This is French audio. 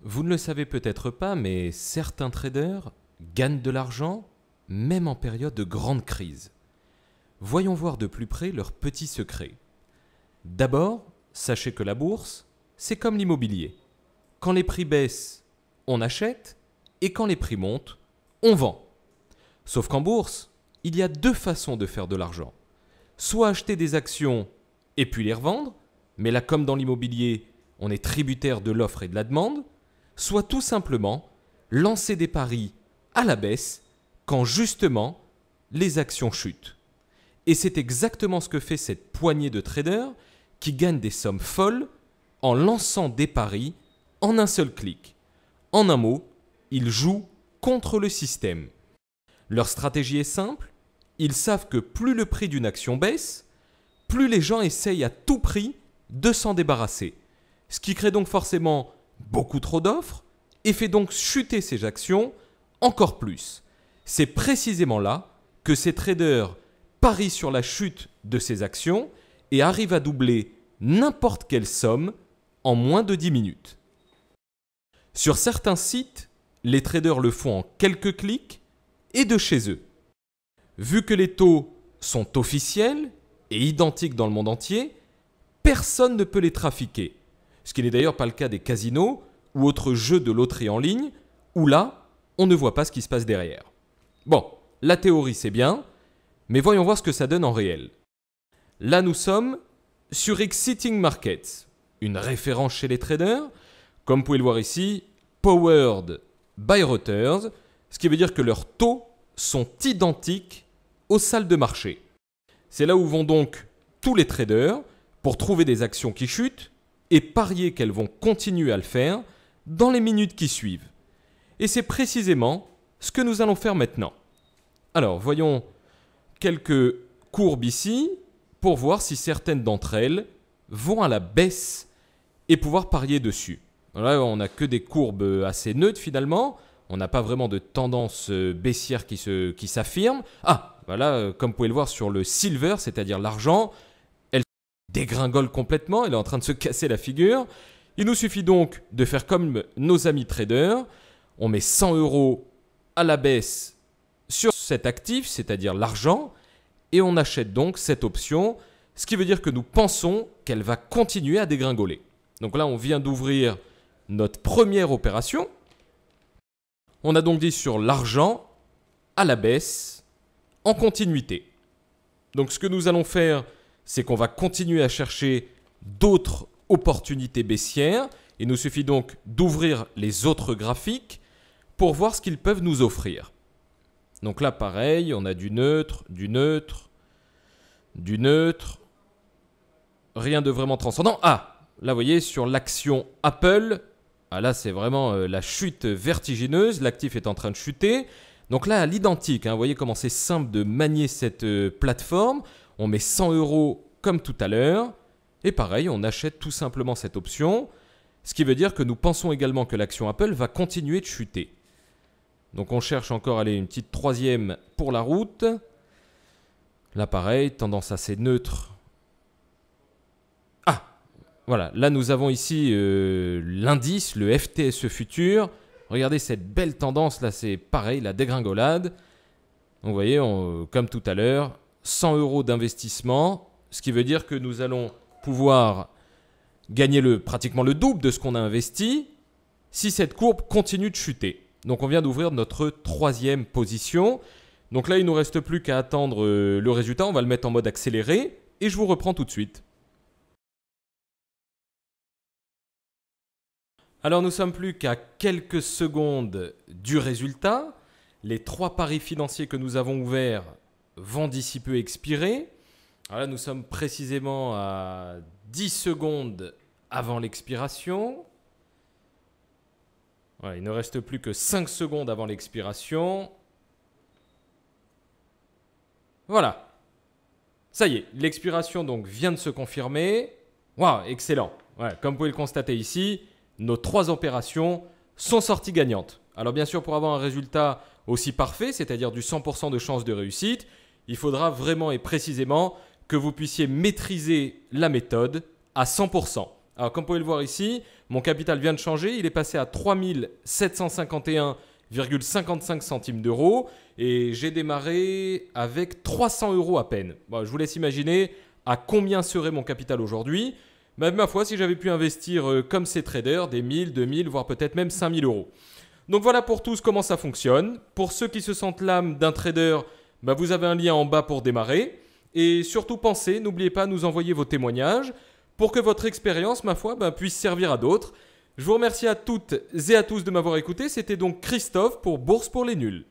Vous ne le savez peut-être pas, mais certains traders gagnent de l'argent même en période de grande crise. Voyons voir de plus près leurs petits secrets. D'abord, sachez que la bourse, c'est comme l'immobilier. Quand les prix baissent, on achète, et quand les prix montent, on vend. Sauf qu'en bourse, il y a deux façons de faire de l'argent. Soit acheter des actions et puis les revendre, mais là comme dans l'immobilier, on est tributaire de l'offre et de la demande, soit tout simplement lancer des paris à la baisse quand justement les actions chutent. Et c'est exactement ce que fait cette poignée de traders qui gagnent des sommes folles en lançant des paris en un seul clic. En un mot, ils jouent contre le système. Leur stratégie est simple, ils savent que plus le prix d'une action baisse, plus les gens essayent à tout prix de s'en débarrasser. Ce qui crée donc forcément beaucoup trop d'offres et fait donc chuter ces actions encore plus. C'est précisément là que ces traders parient sur la chute de ces actions et arrivent à doubler n'importe quelle somme en moins de 10 minutes. Sur certains sites, les traders le font en quelques clics et de chez eux. Vu que les taux sont officiels et identiques dans le monde entier, personne ne peut les trafiquer. Ce qui n'est d'ailleurs pas le cas des casinos ou autres jeux de loterie en ligne, où là, on ne voit pas ce qui se passe derrière. Bon, la théorie c'est bien, mais voyons voir ce que ça donne en réel. Là, nous sommes sur Exciting Markets, une référence chez les traders, comme vous pouvez le voir ici, powered by Reuters, ce qui veut dire que leurs taux sont identiques aux salles de marché. C'est là où vont donc tous les traders pour trouver des actions qui chutent et parier qu'elles vont continuer à le faire dans les minutes qui suivent. Et c'est précisément ce que nous allons faire maintenant. Alors, voyons quelques courbes ici pour voir si certaines d'entre elles vont à la baisse et pouvoir parier dessus. Là, on n'a que des courbes assez neutres finalement. On n'a pas vraiment de tendance baissière qui s'affirme. Ah, voilà, comme vous pouvez le voir sur le silver, c'est-à-dire l'argent, elle dégringole complètement, elle est en train de se casser la figure. Il nous suffit donc de faire comme nos amis traders. On met 100 € à la baisse sur cet actif, c'est-à-dire l'argent, et on achète donc cette option, ce qui veut dire que nous pensons qu'elle va continuer à dégringoler. Donc là, on vient d'ouvrir notre première opération. On a donc dit sur l'argent à la baisse en continuité. Donc ce que nous allons faire, c'est qu'on va continuer à chercher d'autres opportunités baissières. Il nous suffit donc d'ouvrir les autres graphiques pour voir ce qu'ils peuvent nous offrir. Donc là, pareil, on a du neutre, du neutre, du neutre. Rien de vraiment transcendant. Ah, là, vous voyez, sur l'action Apple, ah là, c'est vraiment la chute vertigineuse. L'actif est en train de chuter. Donc là, à l'identique, vous voyez comment c'est simple de manier cette plateforme. On met 100 € comme tout à l'heure. Et pareil, on achète tout simplement cette option. Ce qui veut dire que nous pensons également que l'action Apple va continuer de chuter. Donc on cherche encore allez, une petite troisième pour la route. Là pareil, tendance assez neutre. Ah, voilà, là nous avons ici l'indice, le FTSE Futur. Regardez cette belle tendance, là c'est pareil, la dégringolade. Donc vous voyez, comme tout à l'heure, 100 € d'investissement, ce qui veut dire que nous allons pouvoir gagner pratiquement le double de ce qu'on a investi si cette courbe continue de chuter. Donc on vient d'ouvrir notre troisième position. Donc là, il ne nous reste plus qu'à attendre le résultat. On va le mettre en mode accéléré et je vous reprends tout de suite. Alors nous sommes plus qu'à quelques secondes du résultat. Les 3 paris financiers que nous avons ouverts vont d'ici peu expirer. Alors là, nous sommes précisément à 10 secondes avant l'expiration. Voilà, il ne reste plus que 5 secondes avant l'expiration. Voilà. Ça y est, l'expiration donc vient de se confirmer. Waouh, excellent. Voilà, comme vous pouvez le constater ici, nos 3 opérations sont sorties gagnantes. Alors bien sûr, pour avoir un résultat aussi parfait, c'est-à-dire du 100% de chance de réussite, il faudra vraiment et précisément que vous puissiez maîtriser la méthode à 100%. Alors comme vous pouvez le voir ici, mon capital vient de changer, il est passé à 3 751,55 centimes d'euros et j'ai démarré avec 300 euros à peine. Bon, je vous laisse imaginer à combien serait mon capital aujourd'hui. Ma foi, si j'avais pu investir comme ces traders, des 1000, 2000, voire peut-être même 5000 euros. Donc voilà pour tous comment ça fonctionne. Pour ceux qui se sentent l'âme d'un trader, vous avez un lien en bas pour démarrer. Et surtout pensez, n'oubliez pas de nous envoyer vos témoignages pour que votre expérience, ma foi, puisse servir à d'autres. Je vous remercie à toutes et à tous de m'avoir écouté. C'était donc Christophe pour Bourse pour les nuls.